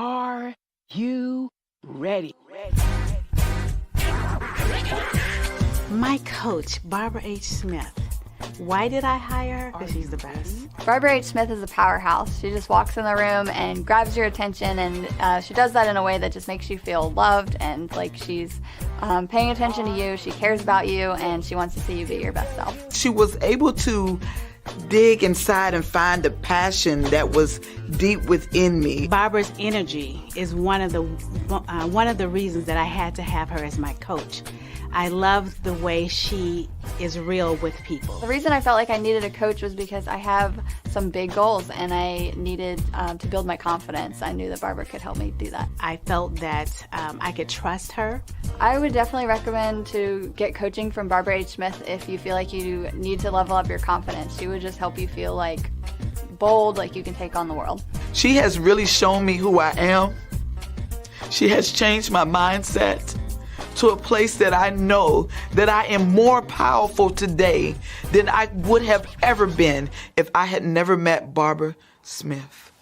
Are you ready? My coach, Barbara H. Smith. Why did I hire her? Because she's the best. Barbara H. Smith is a powerhouse. She just walks in the room and grabs your attention, and she does that in a way that just makes you feel loved and like she's paying attention to you. She cares about you, and she wants to see you be your best self. She was able to dig inside and find the passion that was deep within me. Barbara's energy is one of the reasons that I had to have her as my coach. I love the way she is real with people. The reason I felt like I needed a coach was because I have some big goals and I needed to build my confidence. I knew that Barbara could help me do that. I felt that I could trust her. I would definitely recommend to get coaching from Barbara H. Smith if you feel like you need to level up your confidence. She would just help you feel like bold, like you can take on the world. She has really shown me who I am. She has changed my mindset to a place that I know that I am more powerful today than I would have ever been if I had never met Barbara Smith.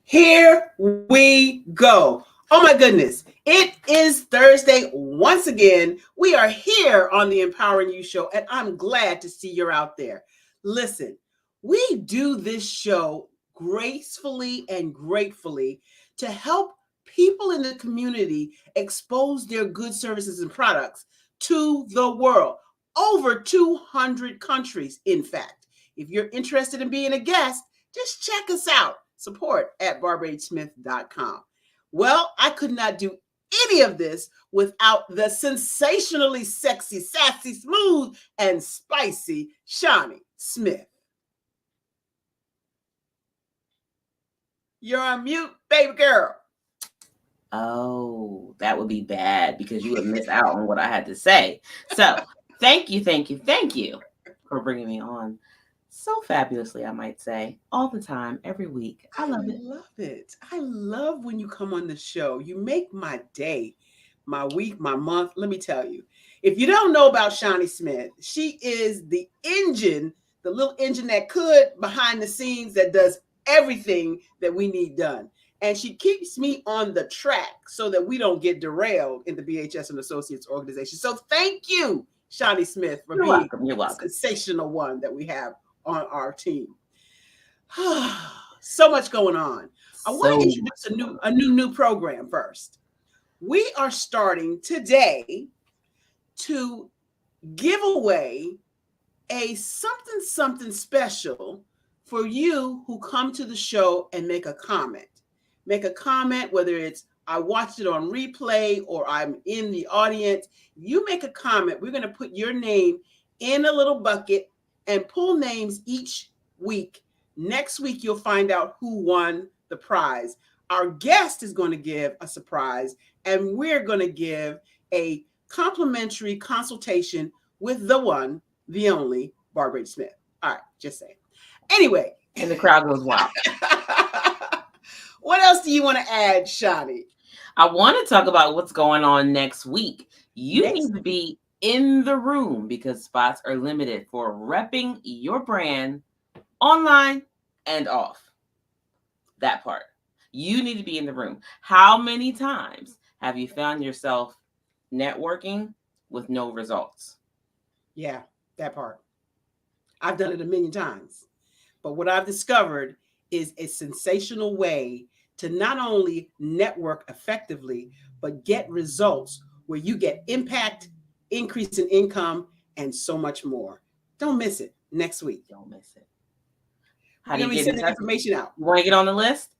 Here we go. Oh my goodness. It is Thursday once again. We are here on the Empowering You Show, and I'm glad to see you're out there. Listen, we do this show gracefully and gratefully to help people in the community expose their goods, services, and products to the world. Over 200 countries, in fact. If you're interested in being a guest, just check us out. Support at barbarahsmith.com. Well, I could not do any of this without the sensationally sexy, sassy, smooth, and spicy Shani Smith. You're on mute, baby girl. Oh, that would be bad because you would miss out on what I had to say. So thank you for bringing me on so fabulously, I might say, all the time, every week. I love it. I love it. I love when you come on the show. You make my day, my week, my month. Let me tell you, if you don't know about Shani Smith, she is the engine, the little engine that could behind the scenes that does everything that we need done. And she keeps me on the track so that we don't get derailed in the BHS and Associates organization. So thank you, Shani Smith, for being the sensational one that we have on our team. So much going on. I want to introduce a new program first. We are starting today to give away a something special for you who come to the show and make a comment. Make a comment, whether it's I watched it on replay or I'm in the audience. You make a comment. We're going to put your name in a little bucket and pull names each week. Next week, you'll find out who won the prize. Our guest is going to give a surprise, and we're going to give a complimentary consultation with the one, the only, Barbara H. Smith. All right, just saying. Anyway. And the crowd goes wild. What else do you want to add, Shani? I want to talk about what's going on next week. You need to be in the room because spots are limited for repping your brand online and off. That part. You need to be in the room. How many times have you found yourself networking with no results? Yeah, that part. I've done it a million times. But what I've discovered is a sensational way to not only network effectively, but get results where you get impact, increase in income, and so much more. Don't miss it next week. Don't miss it. How do you get the information out? You want to get on the list?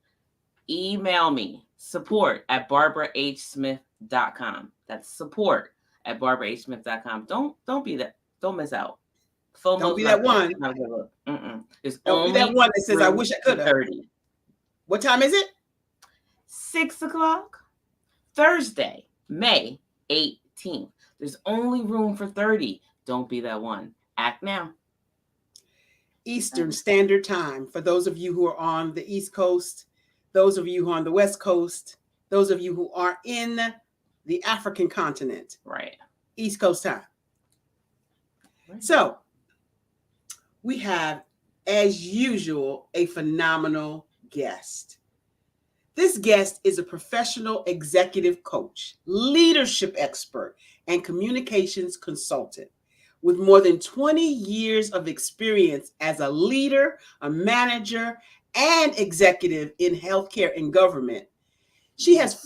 Email me, support@barbarahsmith.com. That's support@barbarahsmith.com. Don't miss out. Don't be that one. Don't be that one that says, I wish I could have. 30. What time is it? 6 o'clock. Thursday, May 18th. There's only room for 30. Don't be that one. Act now. Eastern Standard Time. For those of you who are on the East Coast, those of you who are on the West Coast, those of you who are in the African continent. Right. East Coast time. Right. So we have, as usual, a phenomenal guest. This guest is a professional executive coach, leadership expert, and communications consultant with more than 20 years of experience as a leader, a manager, and executive in healthcare and government. She has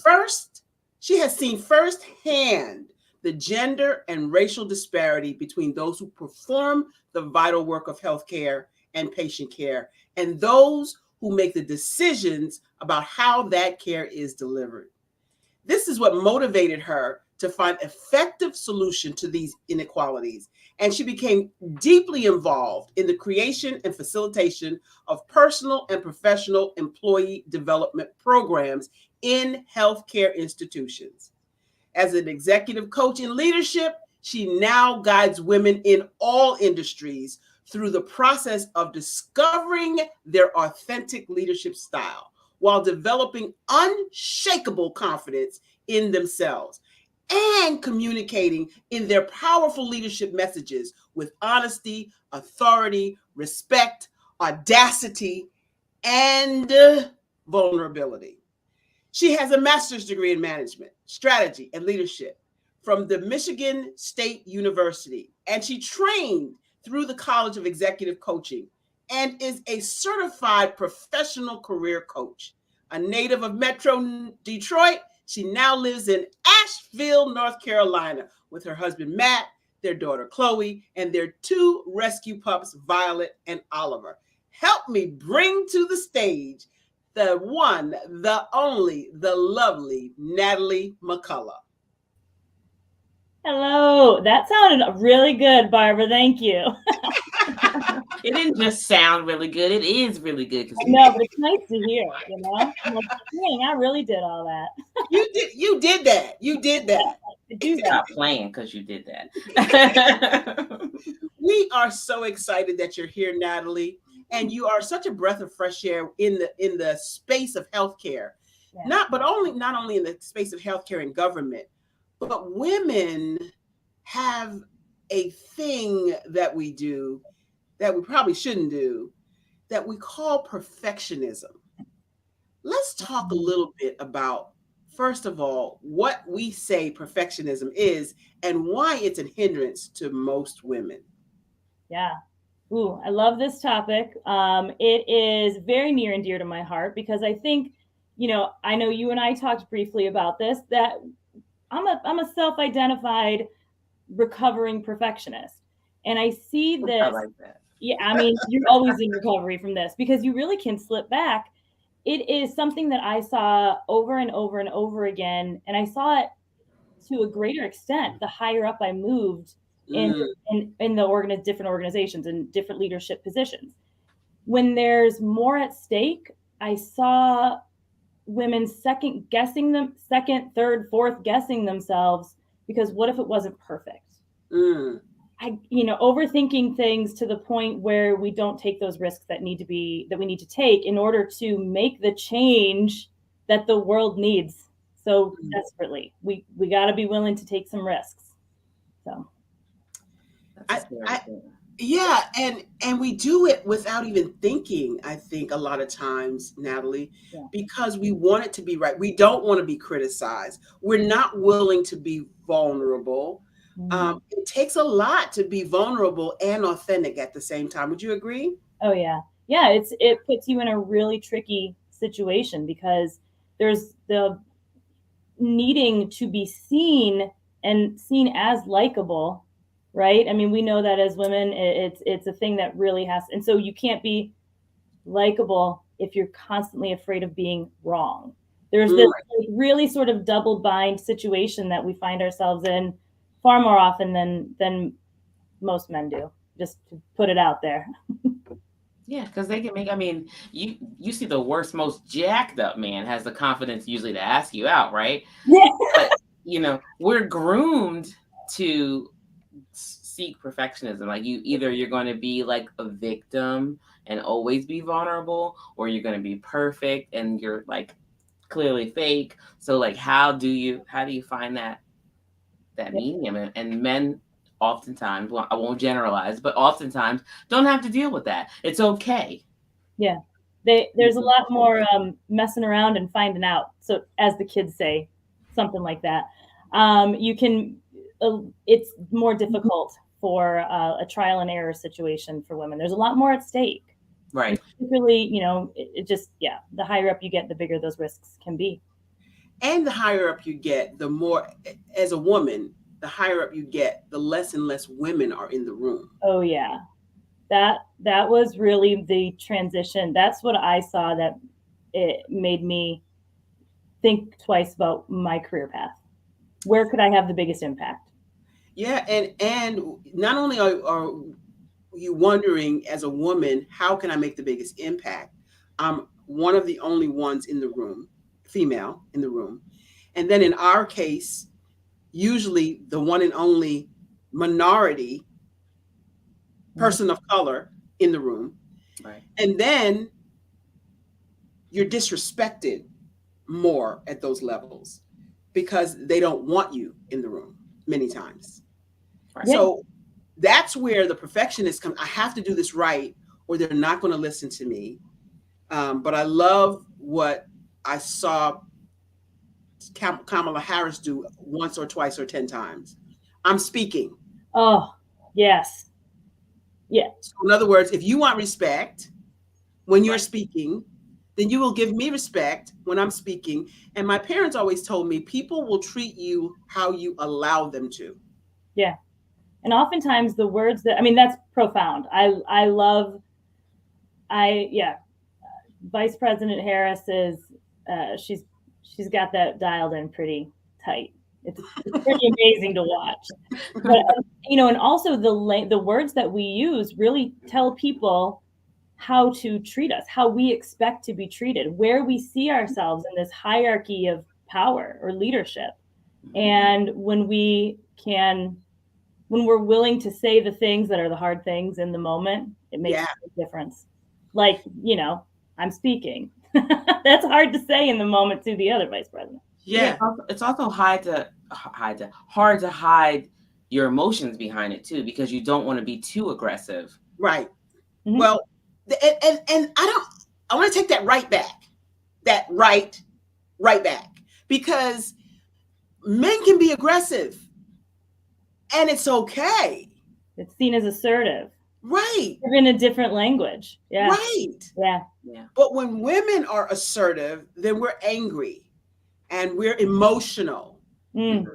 seen firsthand the gender and racial disparity between those who perform the vital work of healthcare and patient care and those who make the decisions about how that care is delivered. This is what motivated her to find effective solution to these inequalities, and she became deeply involved in the creation and facilitation of personal and professional employee development programs in healthcare institutions. As an executive coach in leadership, she now guides women in all industries through the process of discovering their authentic leadership style while developing unshakable confidence in themselves and communicating in their powerful leadership messages with honesty, authority, respect, audacity, and vulnerability. She has a master's degree in management, strategy, and leadership from the Michigan State University, and she trained through the College of Executive Coaching and is a certified professional career coach. A native of Metro Detroit, she now lives in Asheville, North Carolina, with her husband Matt, their daughter Chloe, and their two rescue pups, Violet and Oliver. Help me bring to the stage the one, the only, the lovely Natalie McCullough. Hello. That sounded really good, Barbara. Thank you. It didn't just sound really good. It is really good. No, but it's nice to hear, you know? I'm like, dang, I really did all that. You did that. You did that. Stop playing because you did that. We are so excited that you're here, Natalie. And you are such a breath of fresh air in the space of healthcare. Yeah. Not only in the space of healthcare and government, but women have a thing that we do that we probably shouldn't do that we call perfectionism. Let's talk a little bit about, first of all, what we say perfectionism is and why it's a hindrance to most women. Yeah. Ooh, I love this topic. It is very near and dear to my heart because I think, you know, I know you and I talked briefly about this, that I'm a self-identified recovering perfectionist. And I see this. I like that. Yeah, I mean, you're always in recovery from this because you really can slip back. It is something that I saw over and over and over again. And I saw it to a greater extent the higher up I moved in the different organizations and different leadership positions. When there's more at stake, I saw women second, third, fourth guessing themselves because what if it wasn't perfect? Overthinking things to the point where we don't take those risks that we need to take in order to make the change that the world needs so desperately. We got to be willing to take some risks. So yeah, and we do it without even thinking, I think, a lot of times, Natalie, because we want it to be right. We don't want to be criticized. We're not willing to be vulnerable. It takes a lot to be vulnerable and authentic at the same time. Would you agree? Oh, yeah. Yeah, it puts you in a really tricky situation because there's the needing to be seen and seen as likable, right? I mean, we know that as women, it's a thing that really has, and so you can't be likable if you're constantly afraid of being wrong. There's this really sort of double bind situation that we find ourselves in far more often than most men do, just to put it out there. Yeah, because they can make, I mean, you see the worst, most jacked up man has the confidence usually to ask you out, right? Yeah. But, we're groomed to seek perfectionism. Like you're going to be like a victim and always be vulnerable, or you're going to be perfect and you're like clearly fake. So like, how do you find that that medium. And men oftentimes, well, I won't generalize, but oftentimes don't have to deal with that. It's okay. Yeah. There's a lot more messing around and finding out. So as the kids say, something like that. You can, it's more difficult for a trial and error situation for women. There's a lot more at stake. Right. And particularly, it just, yeah, the higher up you get, the bigger those risks can be. And the higher up you get, the more, as a woman, the higher up you get, the less and less women are in the room. Oh yeah. That was really the transition. That's what I saw that it made me think twice about my career path. Where could I have the biggest impact? Yeah, and not only are you wondering as a woman, how can I make the biggest impact? I'm one of the only ones in the room, female in the room. And then in our case, usually the one and only minority person of color in the room. Right. And then you're disrespected more at those levels because they don't want you in the room many times. Right. So that's where the perfectionist comes. I have to do this right or they're not going to listen to me. But I love what I saw Kamala Harris do once or twice or 10 times. I'm speaking. Oh, yes. Yeah. So in other words, if you want respect when you're speaking, then you will give me respect when I'm speaking. And my parents always told me people will treat you how you allow them to. Yeah. And oftentimes the words that, that's profound. Vice President Harris is, she's got that dialed in pretty tight. It's pretty amazing to watch. But, and also the words that we use really tell people how to treat us, how we expect to be treated, where we see ourselves in this hierarchy of power or leadership. And when we're willing to say the things that are the hard things in the moment, it makes a difference. Like, I'm speaking. That's hard to say in the moment to the other vice president. Yeah. It's also hard to hide your emotions behind it too, because you don't want to be too aggressive. Right. Mm-hmm. Well, and I want to take that right back. That right back. Because men can be aggressive. And it's okay. It's seen as assertive. Right. We're in a different language. Yeah. Right. Yeah. But when women are assertive, then we're angry and we're emotional and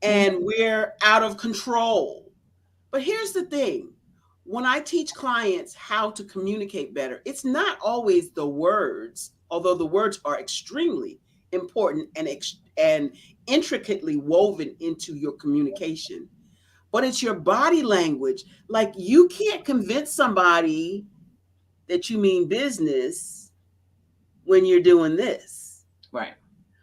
we're out of control. But here's the thing. When I teach clients how to communicate better, it's not always the words, although the words are extremely important and intricately woven into your communication. But it's your body language. Like, you can't convince somebody that you mean business when you're doing this. Right.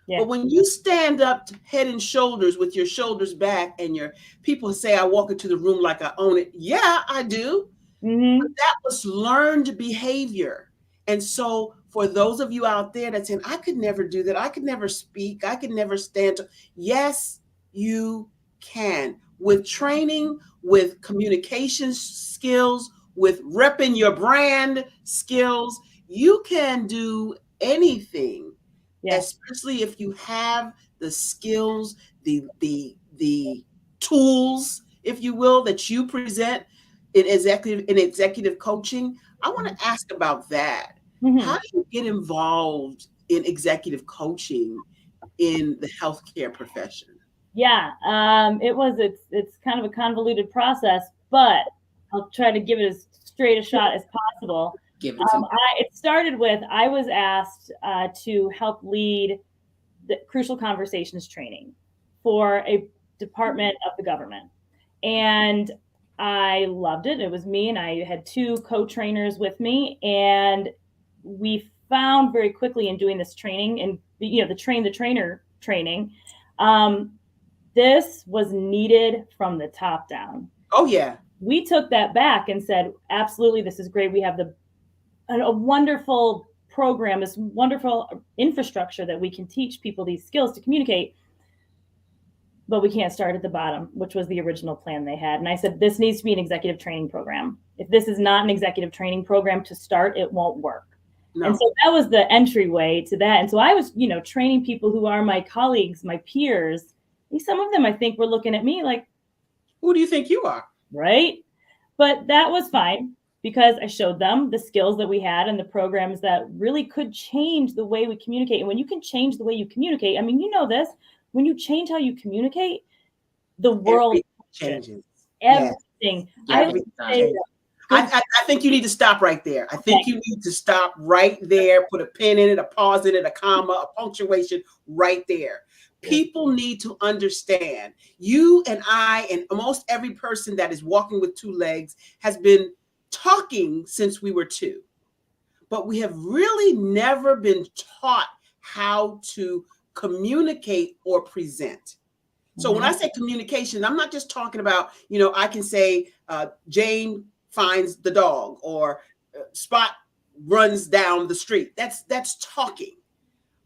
Yeah. But when you stand up head and shoulders with your shoulders back and your people say, I walk into the room like I own it. Yeah, I do. Mm-hmm. But that was learned behavior. And so for those of you out there that saying, I could never do that. I could never speak. I could never stand. Yes, you can. With training, with communication skills, with repping your brand skills, you can do anything. Yes. Especially if you have the skills, the tools, if you will, that you present in executive coaching. I want to ask about that. Mm-hmm. How do you get involved in executive coaching in the healthcare profession? Yeah, it's kind of a convoluted process, but I'll try to give it as straight a shot as possible. Give it to me. It started with, I was asked to help lead the Crucial Conversations training for a department of the government. And I loved it. It was me, and I had 2 co-trainers with me. And we found very quickly in doing this training and, the train the trainer training, this was needed from the top down. Oh, yeah. We took that back and said, absolutely, this is great. We have a wonderful program, this wonderful infrastructure that we can teach people these skills to communicate. but we can't start at the bottom, which was the original plan they had. And I said, this needs to be an executive training program. If this is not an executive training program to start, it won't work. No. And so that was the entryway to that. And so I was, training people who are my colleagues, my peers. And some of them, I think, were looking at me like, who do you think you are? Right. But that was fine, because I showed them the skills that we had and the programs that really could change the way we communicate. And when you can change the way you communicate, I mean, you know this, when you change how you communicate, the world changes. Everything. Yes. I think you need to stop right there. I think you need to stop right there, put a pin in it, a pause in it, a comma, a punctuation right there. People need to understand, you and I and almost every person that is walking with two legs has been talking since we were two, but we have really never been taught how to communicate or present. So when I say communication, I'm not just talking about, I can say Jane finds the dog, or Spot runs down the street. That's talking.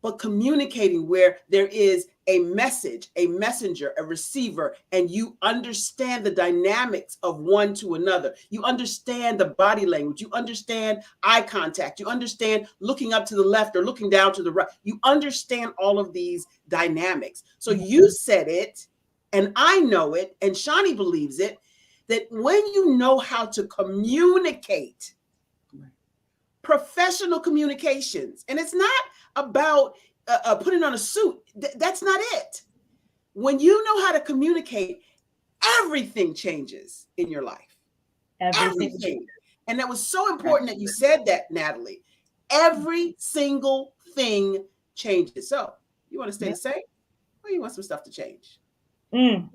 But communicating where there is a message, a messenger, a receiver, and you understand the dynamics of one to another. You understand the body language. You understand eye contact. You understand looking up to the left or looking down to the right. You understand all of these dynamics. So you said it, and I know it, and Shani believes it, that when you know how to communicate, professional communications, and it's not about putting on a suit. That's not it. When you know how to communicate, everything changes in your life. Everything. And that was so important that you said that, Natalie. Every single thing changes. So you want to stay the same, or you want some stuff to change? I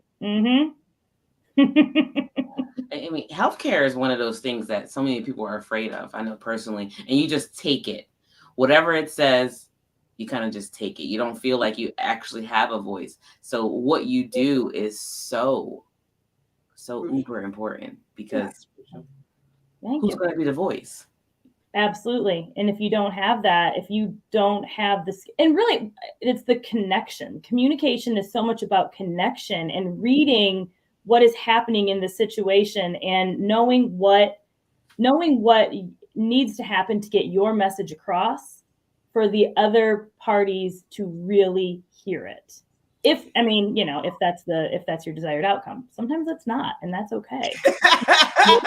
mean, healthcare is one of those things that so many people are afraid of. I know personally, and you just take it. Whatever it says, you kind of just take it. You don't feel like you actually have a voice. So what you do is so uber important, because who's going to be the voice? Absolutely. And if you don't have that, if you don't have this, and really it's the connection. Communication is so much about connection and reading what is happening in the situation and knowing what needs to happen to get your message across for the other parties to really hear it. If that's your desired outcome. Sometimes it's not, and that's okay. I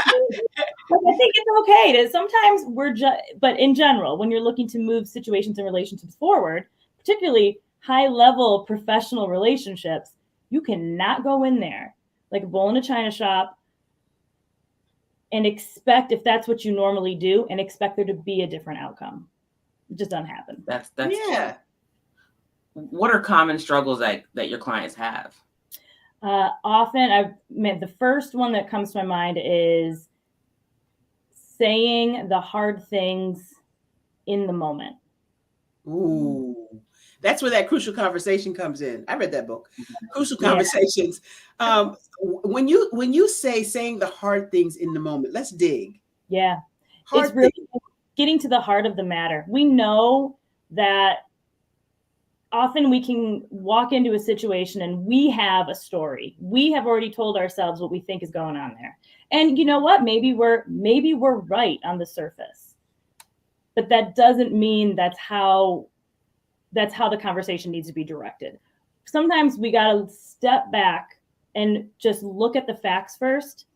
think it's okay to sometimes but in general, when you're looking to move situations and relationships forward, particularly high level professional relationships, you cannot go in there like a bull in a china shop and expect, if that's what you normally do, and expect there to be a different outcome. It just doesn't happen. That's true. What are common struggles that your clients have? Often, the first one that comes to my mind is saying the hard things in the moment. Ooh, that's where that crucial conversation comes in. I read that book, Crucial Conversations. When you say saying the hard things in the moment, let's dig. Yeah, it's really getting to the heart of the matter. We know that often we can walk into a situation and we have a story. We have already told ourselves what we think is going on there. And you know what? Maybe we're right on the surface. But that doesn't mean that's how the conversation needs to be directed. Sometimes we got to step back and just look at the facts first,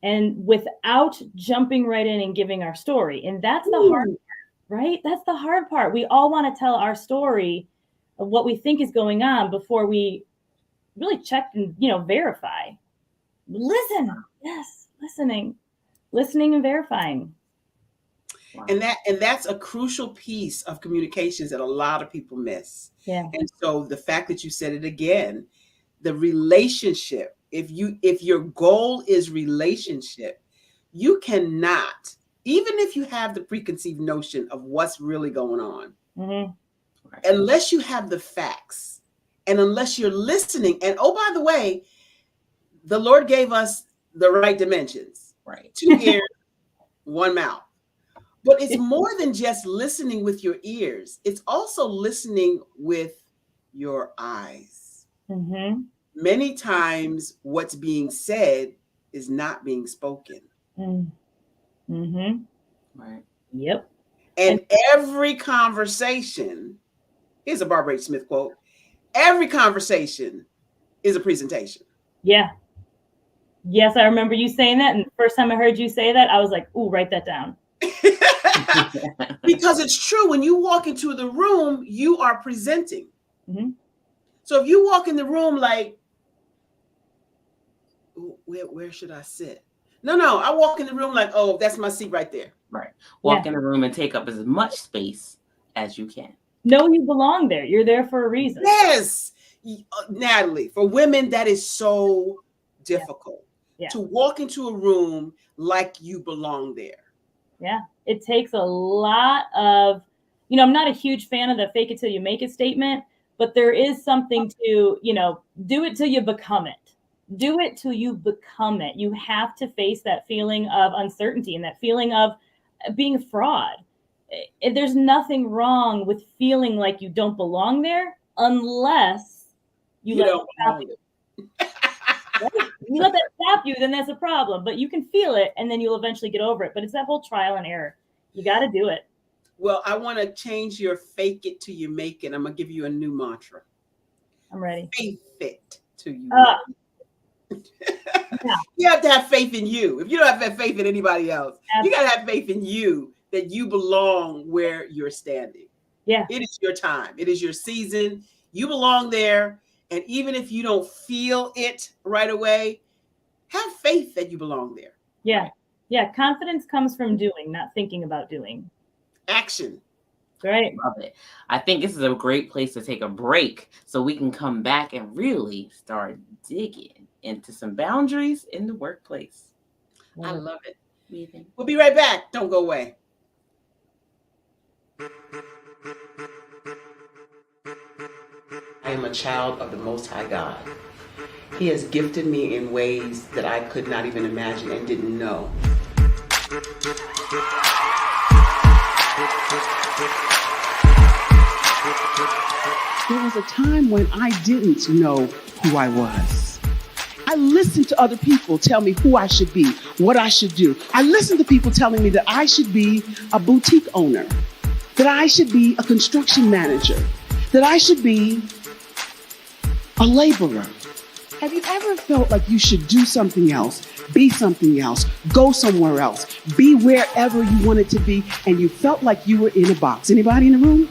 and without jumping right in and giving our story. And that's the hard part, right? That's the hard part. We all want to tell our story of what we think is going on before we really check and, verify. Listen. Yes. Listening and verifying. Wow. And that's a crucial piece of communications that a lot of people miss. Yeah. And so the fact that you said it again, the relationship, if your goal is relationship, you cannot, even if you have the preconceived notion of what's really going on, unless you have the facts and unless you're listening. And oh, by the way, the Lord gave us the right dimensions, right? 2 ears, 1 mouth. But it's more than just listening with your ears. It's also listening with your eyes. Many times what's being said is not being spoken. Mm-hmm. Right. Yep. And every conversation, here's a Barbara H. Smith quote, every conversation is a presentation. Yeah. Yes, I remember you saying that. And the first time I heard you say that, I was like, ooh, write that down. Because it's true. When you walk into the room, you are presenting. Mm-hmm. So if you walk in the room like, where should I sit? No, I walk in the room like, oh, that's my seat right there. Right. Walk in the room and take up as much space as you can. Know you belong there. You're there for a reason. Yes. Natalie, for women, that is so difficult. Yeah. To walk into a room like you belong there. Yeah. It takes a lot of, I'm not a huge fan of the fake it till you make it statement, but there is something to, do it till you become it. Do it till you become it. You have to face that feeling of uncertainty and that feeling of being a fraud. There's nothing wrong with feeling like you don't belong there unless you let it stop you. Right? You let that stop you, then that's a problem. But you can feel it and then you'll eventually get over it. But it's that whole trial and error. You got to do it. Well, I want to change your fake it till you make it. I'm going to give you a new mantra. I'm ready. Faith it till you Yeah. You have to have faith in you. If you don't have faith in anybody else, you got to have faith in you that you belong where you're standing. Yeah. It is your time. It is your season. You belong there. And even if you don't feel it right away, have faith that you belong there. Yeah. Yeah. Confidence comes from doing, not thinking about doing. Action. Right. Love it. I think this is a great place to take a break so we can come back and really start digging into some boundaries in the workplace. I love it. What do you think? We'll be right back. Don't go away. I am a child of the Most High God. He has gifted me in ways that I could not even imagine and didn't know. There was a time when I didn't know who I was. I listened to other people tell me who I should be, what I should do. I listened to people telling me that I should be a boutique owner, that I should be a construction manager, that I should be a laborer. Have you ever felt like you should do something else, be something else, go somewhere else, be wherever you wanted to be, and you felt like you were in a box? Anybody in the room?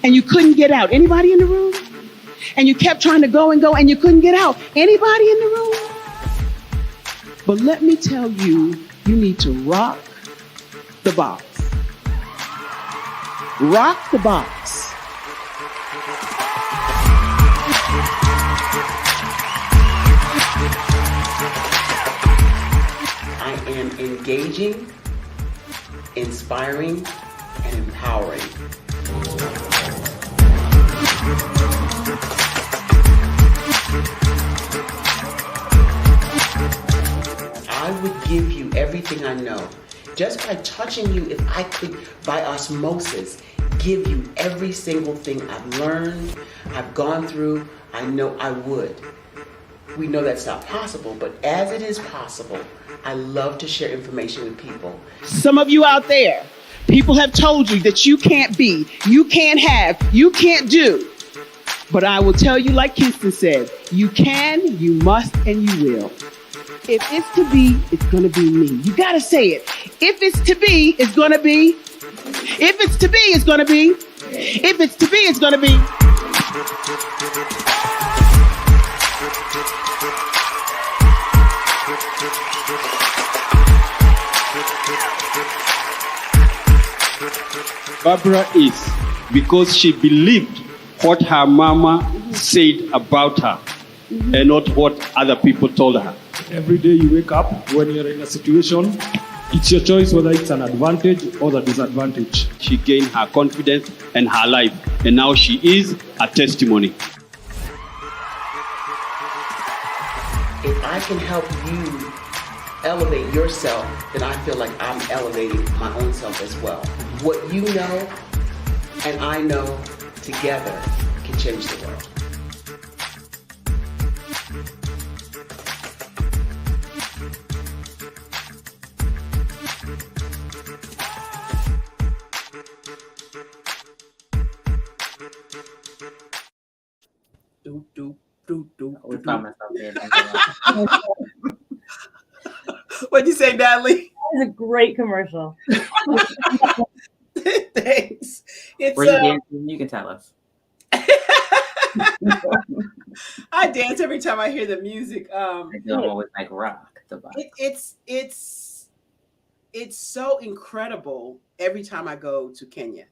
And you couldn't get out? Anybody in the room? And you kept trying to go and you couldn't get out? Anybody in the room? But let me tell you, you need to rock the box. Rock the box. I am engaging, inspiring, and empowering. I would give you everything I know. Just by touching you, if I could, by osmosis, give you every single thing I've learned, I've gone through, I know I would. We know that's not possible, but as it is possible, I love to share information with people. Some of you out there, people have told you that you can't be, you can't have, you can't do. But I will tell you, like Kinston said, you can, you must, and you will. If it's to be, it's going to be me. You got to say it. If it's to be, it's going to be. If it's to be, it's going to be. If it's to be, it's going to be. Barbara is because she believed what her mama said about her and not what other people told her. Every day you wake up, when you're in a situation, it's your choice whether it's an advantage or the disadvantage. She gained her confidence and her life, and now she is a testimony. If I can help you elevate yourself, then I feel like I'm elevating my own self as well. What you know and I know together can change the world. find myself there. What'd you say, Natalie? That is a great commercial. Thanks. It's Were you dancing? You can tell us. I dance every time I hear the music. I do. I'm always like rock the box. It's so incredible every time I go to Kenya.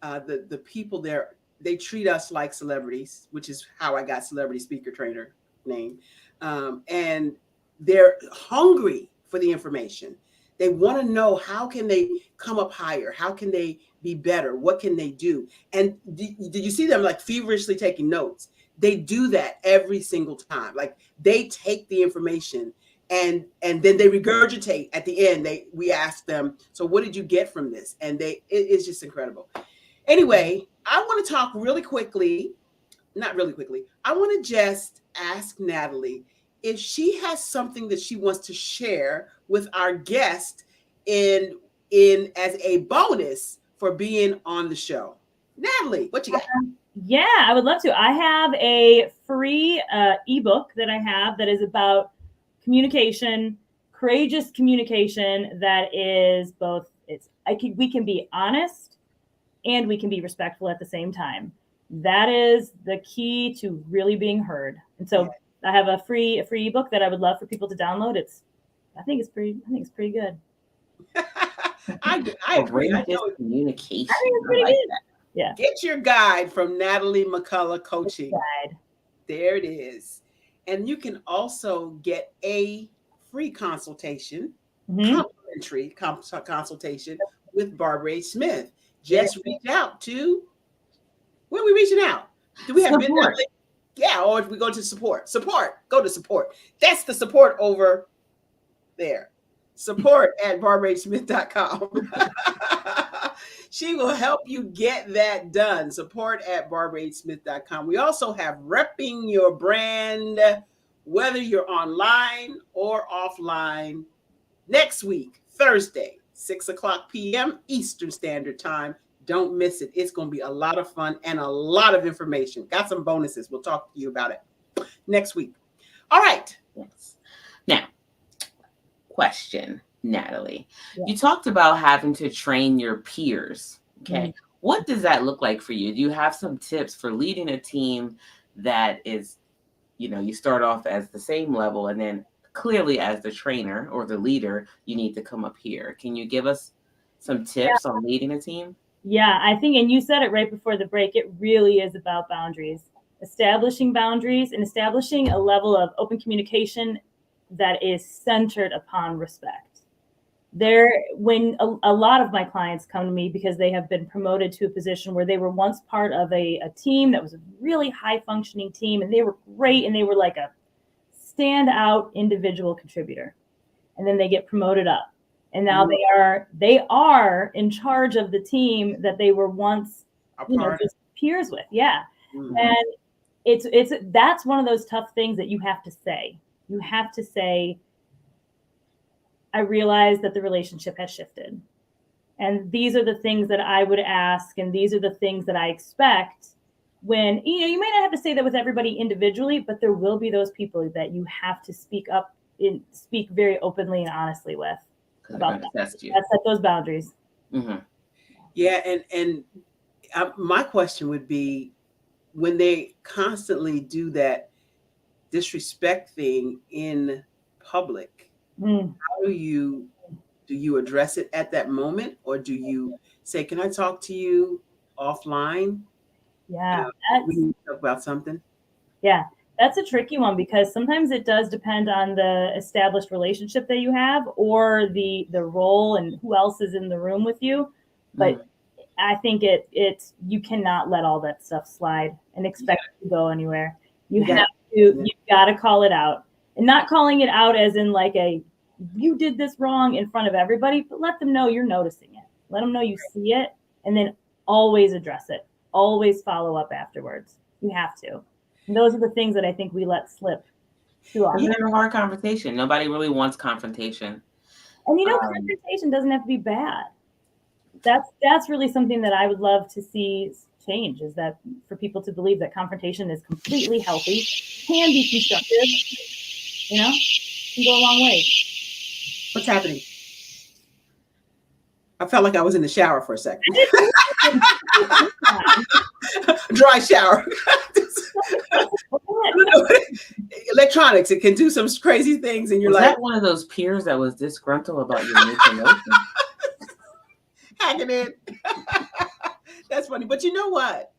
The people there, they treat us like celebrities, which is how I got celebrity speaker trainer name. And they're hungry for the information. They want to know, how can they come up higher? How can they be better? What can they do? And did you see them like feverishly taking notes? They do that every single time. Like they take the information and then they regurgitate at the end. We ask them, so what did you get from this? And it's just incredible. Anyway, I want to talk really quickly, not really quickly. I want to just ask Natalie if she has something that she wants to share with our guest in as a bonus for being on the show. Natalie, what you got? Yeah, I would love to. I have a free ebook that I have that is about communication, courageous communication that is both, we can be honest and we can be respectful at the same time. That is the key to really being heard. And so I have a free ebook that I would love for people to download. I think it's pretty good. I agree. Communication. I think it's pretty good. Yeah. Get your guide from Natalie McCullough Coaching. Guide. There it is. And you can also get a free consultation, complimentary consultation with Barbara H. Smith. Just reach out to, where are we reaching out? Do we have support? Yeah, or if we go to support, go to support. That's the support over there. Support at barbarahsmith.com. She will help you get that done. Support at barbarahsmith.com. We also have Repping Your Brand, whether you're online or offline, next week, Thursday, 6:00 p.m. Eastern Standard Time. Don't miss it. It's going to be a lot of fun and a lot of information. Got some bonuses. We'll talk to you about it next week. All right. Yes. Now, question, Natalie. Yeah. You talked about having to train your peers. Okay. Mm-hmm. What does that look like for you? Do you have some tips for leading a team that is, you start off as the same level and then clearly as the trainer or the leader, you need to come up here. Can you give us some tips on leading a team? Yeah, I think, and you said it right before the break, it really is about boundaries. Establishing boundaries and establishing a level of open communication that is centered upon respect. When a lot of my clients come to me because they have been promoted to a position where they were once part of a team that was a really high functioning team, and they were great, and they were like a standout individual contributor. And then they get promoted up. And now they are in charge of the team that they were once, just peers with. Yeah. Mm-hmm. And that's one of those tough things that you have to say. You have to say, I realize that the relationship has shifted. And these are the things that I would ask. And these are the things that I expect when, you may not have to say that with everybody individually, but there will be those people that you have to speak very openly and honestly with. About that. That's set those boundaries. Mm-hmm. Yeah, and my question would be, when they constantly do that disrespect thing in public, how do you address it at that moment, or do you say, "Can I talk to you offline?" Yeah, we need to talk about something. Yeah. That's a tricky one because sometimes it does depend on the established relationship that you have or the role and who else is in the room with you. But I think you cannot let all that stuff slide and expect it to go anywhere. You've got to call it out, and not calling it out as in like you did this wrong in front of everybody, but let them know you're noticing it. Let them know you see it, and then always address it. Always follow up afterwards. You have to. And those are the things that I think we let slip too often. Even in a hard conversation, nobody really wants confrontation. And confrontation doesn't have to be bad. That's really something that I would love to see change, is that for people to believe that confrontation is completely healthy, can be constructive, can go a long way. What's happening? I felt like I was in the shower for a second. Dry shower. Electronics, it can do some crazy things, and you're was like, that one of those peers that was disgruntled about your promotion? hacking in. That's funny. But you know what?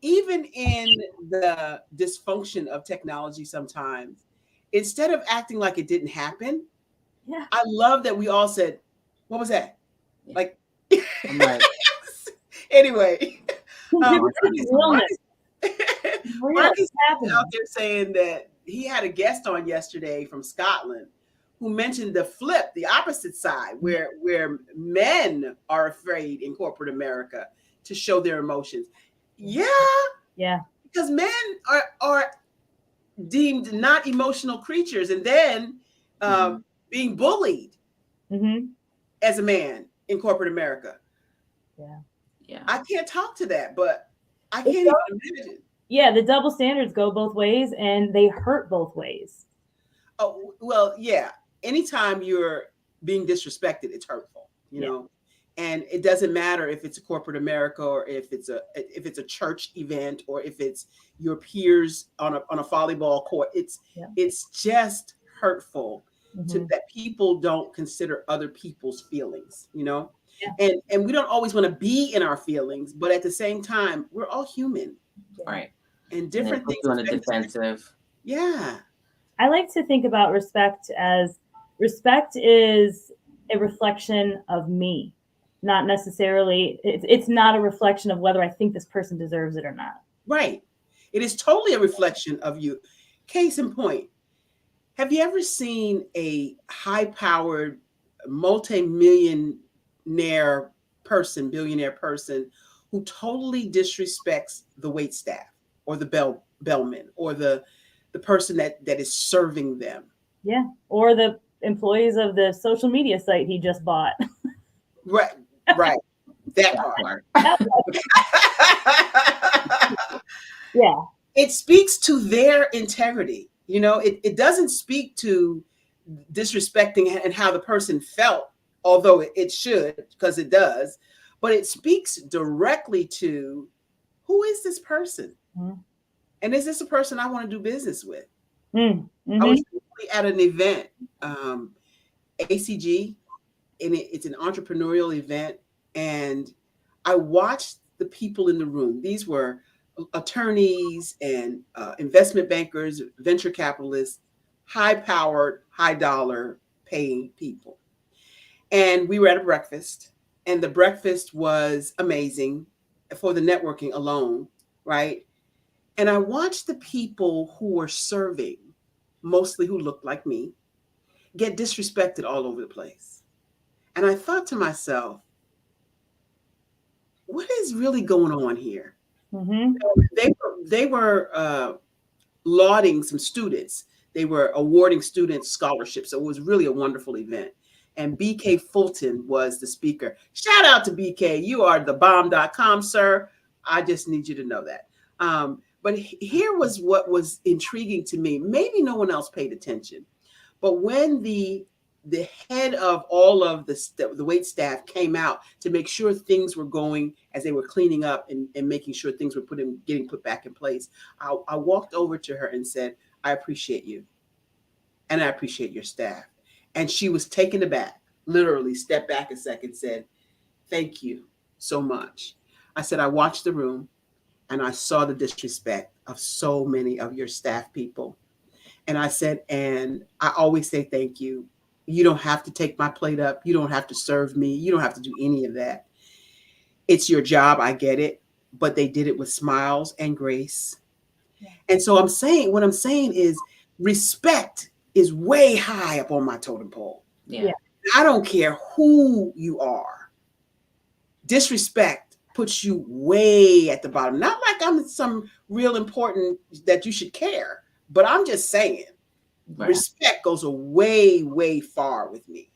Even in the dysfunction of technology sometimes, instead of acting like it didn't happen, yeah, I love that we all said, what was that? Yeah. Like, I'm like, anyway. Marcus Marcus out there saying that he had a guest on yesterday from Scotland who mentioned the flip, the opposite side, where men are afraid in corporate America to show their emotions. Yeah, because men are deemed not emotional creatures, and then being bullied as a man in corporate America. Yeah, I can't talk to that, but I can't even imagine. Yeah, the double standards go both ways, and they hurt both ways. Oh, well, yeah. Anytime you're being disrespected, it's hurtful, you know. And it doesn't matter if it's a corporate America, or if it's a church event, or if it's your peers on a volleyball court. It's just hurtful to that people don't consider other people's feelings, you know. And we don't always want to be in our feelings, but at the same time, we're all human, right? And different things on a defensive. Yeah. I like to think about respect as respect is a reflection of me, not necessarily, it's not a reflection of whether I think this person deserves it or not. Right. It is totally a reflection of you. Case in point, have you ever seen a high-powered, multi-millionaire person, billionaire person, who totally disrespects the wait staff or the bellman or the person that is serving them? Yeah. Or the employees of the social media site he just bought. Right. That part. Yeah. It speaks to their integrity. You know, it doesn't speak to disrespecting and how the person felt, although it should, because it does, but it speaks directly to, who is this person? And is this a person I want to do business with? I was at an event, ACG, and it's an entrepreneurial event, and I watched the people in the room. These were attorneys and investment bankers, venture capitalists, high-powered, high-dollar paying people. And we were at a breakfast, and the breakfast was amazing for the networking alone, right? And I watched the people who were serving, mostly who looked like me, get disrespected all over the place. And I thought to myself, what is really going on here? They were lauding some students. They were awarding students scholarships. So it was really a wonderful event. And BK Fulton was the speaker. Shout out to BK. You are the bomb.com, sir. I just need you to know that. But here was what was intriguing to me. Maybe no one else paid attention. But when the head of all of the wait staff came out to make sure things were going as they were cleaning up and making sure things were getting put back in place, I walked over to her and said, I appreciate you. And I appreciate your staff. And she was taken aback, literally stepped back a second, said, thank you so much. I said, I watched the room and I saw the disrespect of so many of your staff people. And I said, and I always say thank you. You don't have to take my plate up. You don't have to serve me. You don't have to do any of that. It's your job. I get it. But they did it with smiles and grace. Yeah. And so what I'm saying is respect is way high up on my totem pole. Yeah. I don't care who you are. Disrespect puts you way at the bottom. Not like I'm some real important that you should care, but I'm just saying respect goes a way, way far with me.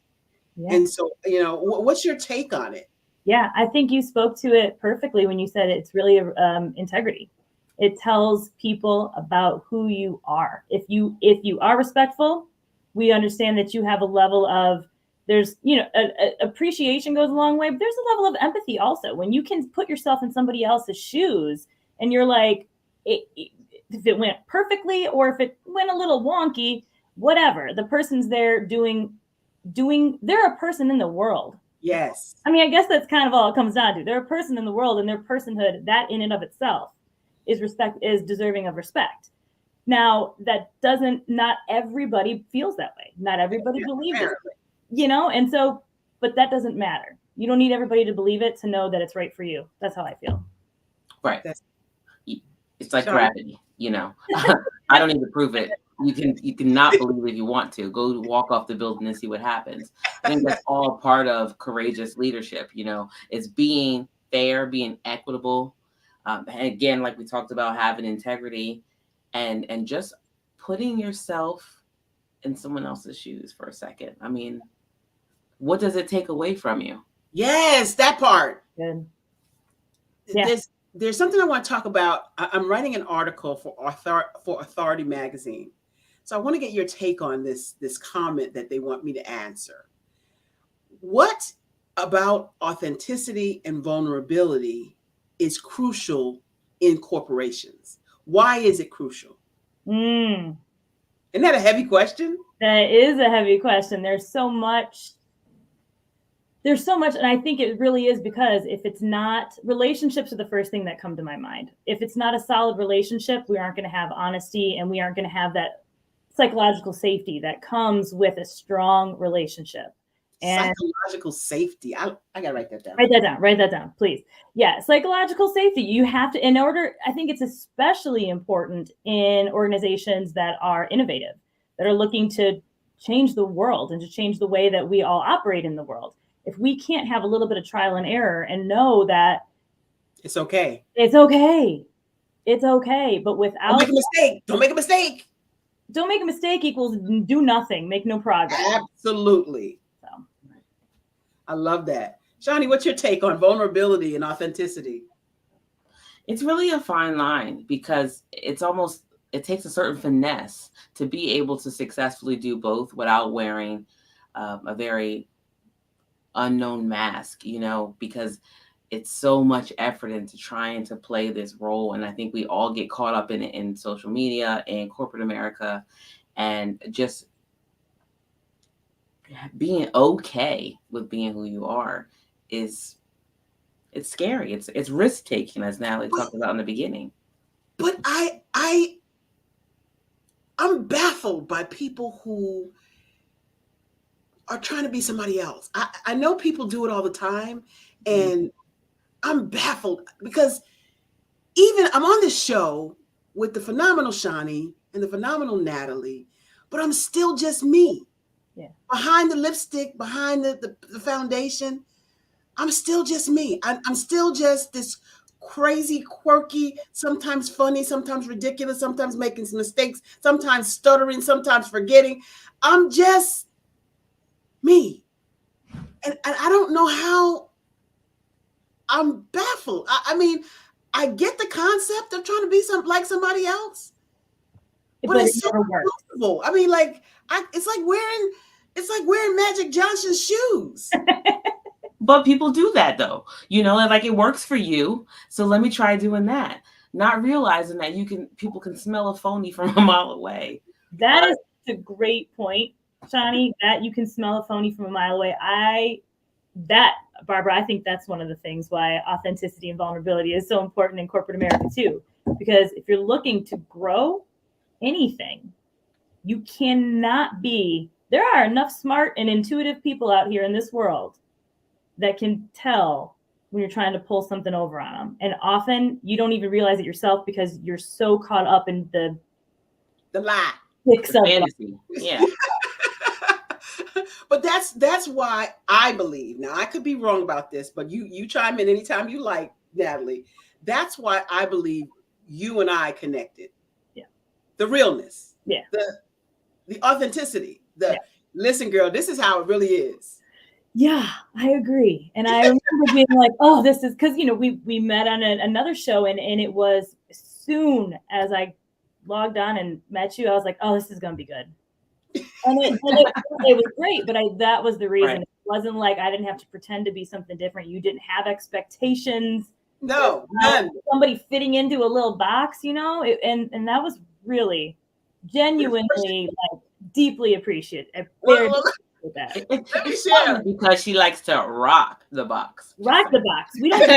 Yeah. And so, what's your take on it? Yeah, I think you spoke to it perfectly when you said it's really integrity. It tells people about who you are. If you are respectful, we understand that you have a level of, there's, appreciation goes a long way, but there's a level of empathy also. When you can put yourself in somebody else's shoes and you're like, if it went perfectly or if it went a little wonky, whatever, the person's there doing, they're a person in the world. Yes. I mean, I guess that's kind of all it comes down to. They're a person in the world, and their personhood, that in and of itself, is deserving of respect. Now, that doesn't, not everybody feels that way. Not everybody believes it, and so, but that doesn't matter. You don't need everybody to believe it to know that it's right for you. That's how I feel. Right. It's like gravity, I don't need to prove it. You can not believe if you want to. Go walk off the building and see what happens. I think that's all part of courageous leadership. It's being fair, being equitable. And again, like we talked about, having integrity and just putting yourself in someone else's shoes for a second. I mean, what does it take away from you? Yes, that part. Good. Yeah. There's something I want to talk about. I'm writing an article for Authority Magazine. So I want to get your take on this comment that they want me to answer. What about authenticity and vulnerability is crucial in corporations? Why is it crucial? Isn't that a heavy question? That is a heavy question. There's so much, and I think it really is, because if it's not, relationships are the first thing that come to my mind. If it's not a solid relationship, we aren't going to have honesty, and we aren't going to have that psychological safety that comes with a strong relationship. And psychological safety. I gotta write that down. Write that down, please. Yeah, psychological safety. You have to, I think it's especially important in organizations that are innovative, that are looking to change the world and to change the way that we all operate in the world. If we can't have a little bit of trial and error and know that it's okay. It's okay. But without, don't make a mistake. Don't make a mistake. Don't make a mistake equals do nothing, make no progress. Absolutely. So I love that. Shani, what's your take on vulnerability and authenticity? It's really a fine line, because it takes a certain finesse to be able to successfully do both without wearing a very unknown mask, because it's so much effort into trying to play this role. And I think we all get caught up in it in social media and corporate America, and just being okay with being who you are it's scary. It's risk taking, as Natalie talked about in the beginning. But I'm baffled by people who are trying to be somebody else. I know people do it all the time, and I'm baffled, because even I'm on this show with the phenomenal Shani and the phenomenal Natalie, but I'm still just me. Yeah. Behind the lipstick, behind the foundation, I'm still just me. I'm still just this crazy, quirky, sometimes funny, sometimes ridiculous, sometimes making some mistakes, sometimes stuttering, sometimes forgetting. I'm just me. And I don't know how. I'm baffled. I mean, I get the concept of trying to be like somebody else, but it's so uncomfortable. I mean, it's like wearing Magic Johnson's shoes. But people do that though, like it works for you, so let me try doing that, not realizing that people can smell a phony from a mile away. That is a great point, Shani, that you can smell a phony from a mile away. Barbara, I think that's one of the things why authenticity and vulnerability is so important in corporate America too. Because if you're looking to grow anything, you cannot be, there are enough smart and intuitive people out here in this world that can tell when you're trying to pull something over on them. And often you don't even realize it yourself, because you're so caught up in the lie. Fantasy. Yeah. But that's why I believe, now I could be wrong about this, but you chime in anytime you like, Natalie. That's why I believe you and I connected. Yeah. The realness. Yeah. The authenticity. Listen, girl, this is how it really is. Yeah, I agree. And I remember being like, oh, this is because, we met on another show and it was as soon as I logged on and met you, I was like, oh, this is going to be good. And it was great, but that was the reason. Right. It wasn't like I didn't have to pretend to be something different. You didn't have expectations. No, none. Somebody fitting into a little box, and that was really genuinely like deeply appreciated. That. It's share because she likes to rock the box. Rock the box. We don't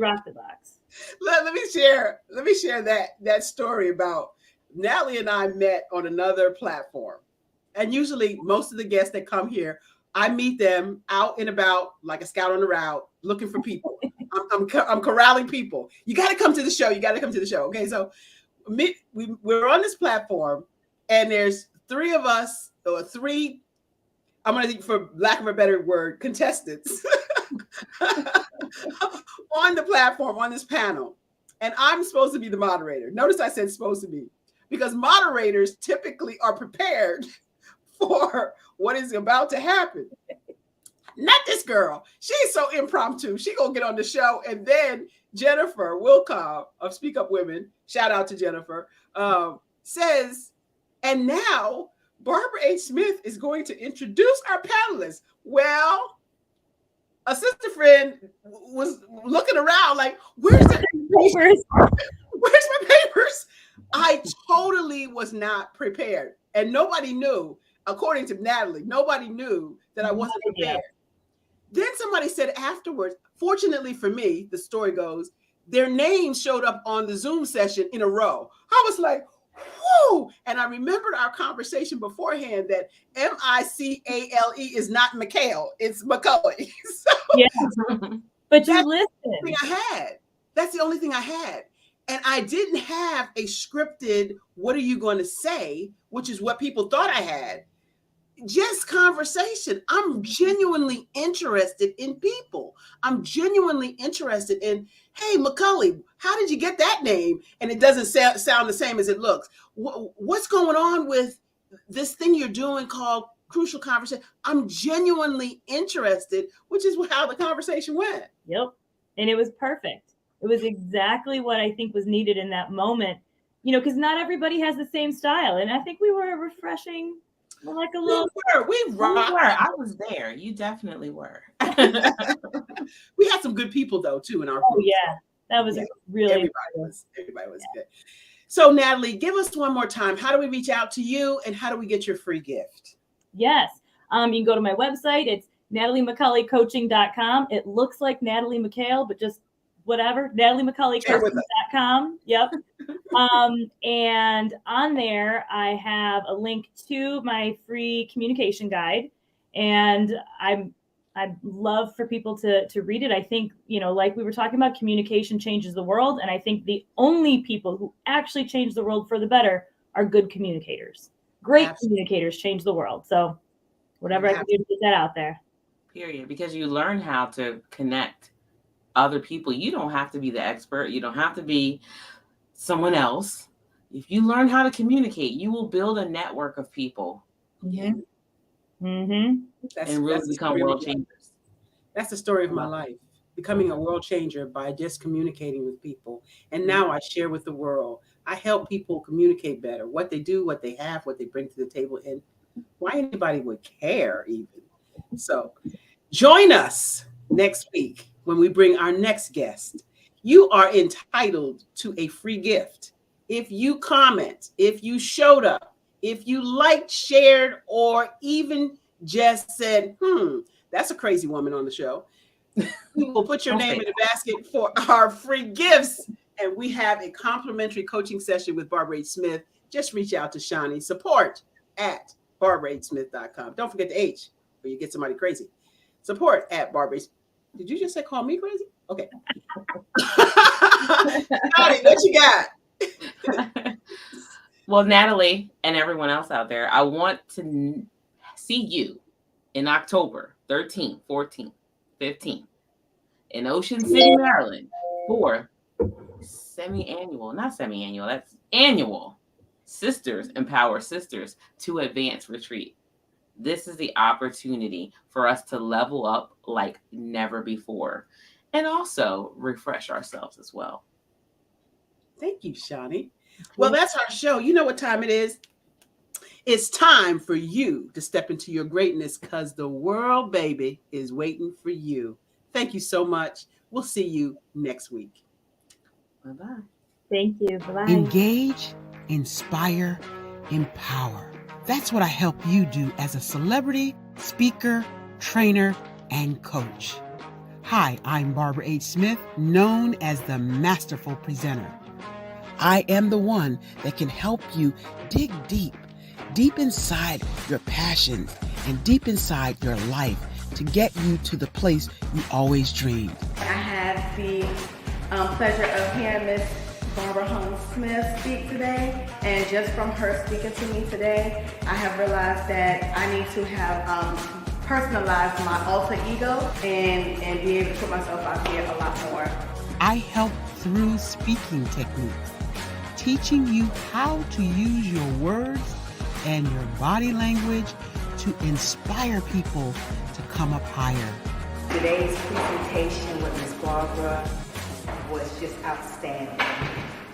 rock the box. Let me share that story about Natalie and I met on another platform. And usually most of the guests that come here, I meet them out and about like a scout on the route looking for people. I'm corralling people. You got to come to the show. You got to come to the show. Okay, so we're on this platform and there's three of us, or three, I'm going to think, for lack of a better word, contestants on the platform, on this panel. And I'm supposed to be the moderator. Notice I said supposed to be, because moderators typically are prepared for what is about to happen. Not this girl. She's so impromptu. She gonna get on the show, and then Jennifer Wilcobb of Speak Up Women, shout out to Jennifer, says, and now Barbara H. Smith is going to introduce our panelists. Well, a sister friend was looking around like, where's the papers? Where's my papers? I totally was not prepared. And nobody knew, according to Natalie, nobody knew that I wasn't prepared. Then somebody said afterwards, fortunately for me, the story goes, their names showed up on the Zoom session in a row. I was like, whoo! And I remembered our conversation beforehand that Micale is not McHale, it's McCulley. So yeah. But you listen. That's the only thing I had. And I didn't have a scripted, what are you going to say, which is what people thought I had. Just conversation. I'm genuinely interested in people. I'm genuinely interested in, hey, McCulley, how did you get that name? And it doesn't sound the same as it looks. What's going on with this thing you're doing called Crucial Conversation? I'm genuinely interested, which is how the conversation went. Yep. And it was perfect. It was exactly what I think was needed in that moment, because not everybody has the same style. And I think we were refreshing. Like a little, we were. I was there. You definitely were. We had some good people though too in our group. Oh yeah, that was really everybody was good. So Natalie, give us one more time. How do we reach out to you, and how do we get your free gift? Yes, you can go to my website. It's NatalieMcCulleyCoaching.com. It looks like Natalie McHale, but just whatever. NatalieMcCulleyCoaching.com. Yep. And on there, I have a link to my free communication guide, and I'd love for people to read it. I think, like we were talking about, communication changes the world, and I think the only people who actually change the world for the better are good communicators. Great communicators change the world. So whatever I can do to get that out there. Period. Because you learn how to connect other people. You don't have to be the expert. You don't have to be someone else. If you learn how to communicate, you will build a network of people. Mm-hmm. Mm-hmm. And really become world changers. That's the story of my life, becoming a world changer by just communicating with people. And now I share with the world. I help people communicate better, what they do, what they have, what they bring to the table, and why anybody would care even. So join us next week when we bring our next guest. You are entitled to a free gift. If you comment, if you showed up, if you liked, shared, or even just said, that's a crazy woman on the show, we will put your name in the basket for our free gifts. And we have a complimentary coaching session with Barbara H. Smith. Just reach out to Shani, support@barbarahsmith.com. Don't forget the H, or you get somebody crazy. Support@Barbara. Did you just say call me crazy? Okay. Shani, what you got? Well, Natalie and everyone else out there, I want to see you in October 13th, 14th, 15th in Ocean City, Maryland for annual Sisters Empower Sisters to Advance retreat. This is the opportunity for us to level up like never before and also refresh ourselves as well. Thank you, Shani. Well, that's our show. You know what time it is? It's time for you to step into your greatness because the world, baby, is waiting for you. Thank you so much. We'll see you next week. Bye-bye. Thank you. Bye-bye. Engage, inspire, empower. That's what I help you do as a celebrity, speaker, trainer, and coach. Hi, I'm Barbara H. Smith, known as the Masterful Presenter. I am the one that can help you dig deep inside your passions and deep inside your life to get you to the place you always dreamed. I have the pleasure of hearing Miss Barbara Holmes Smith speak today, and just from her speaking to me today, I have realized that I need to have personalized my alter ego and be able to put myself out there a lot more. I help through speaking techniques, teaching you how to use your words and your body language to inspire people to come up higher. Today's presentation with Ms. Barbara was just outstanding.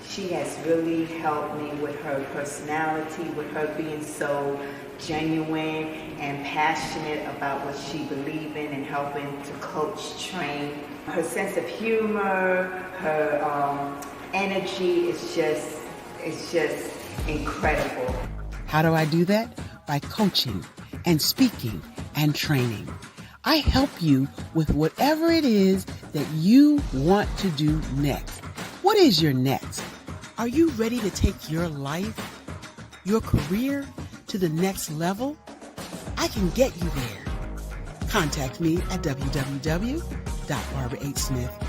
She has really helped me with her personality, with her being so genuine and passionate about what she believes in and helping to coach, train. Her sense of humor, her energy is just incredible. How do I do that? By coaching and speaking and training. I help you with whatever it is that you want to do next. What is your next? Are you ready to take your life, your career to the next level? I can get you there. Contact me at www.barbarahsmith.com.